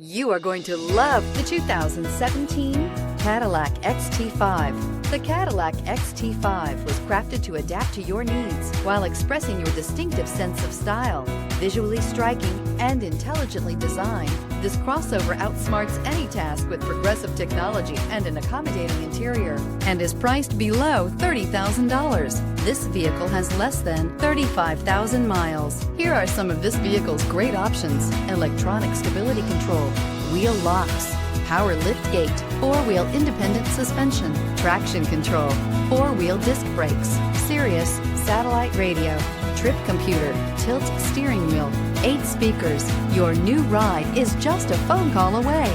You are going to love the 2017 Cadillac XT5. The Cadillac XT5 was crafted to adapt to your needs while expressing your distinctive sense of style. Visually striking and intelligently designed, this crossover outsmarts any task with progressive technology and an accommodating interior, and is priced below $30,000. This vehicle has less than 35,000 miles. Here are some of this vehicle's great options: electronic stability control, wheel locks, power liftgate, four-wheel independent suspension, traction control, four-wheel disc brakes, Sirius satellite radio, trip computer, tilt steering wheel, 8 speakers. Your new ride is just a phone call away.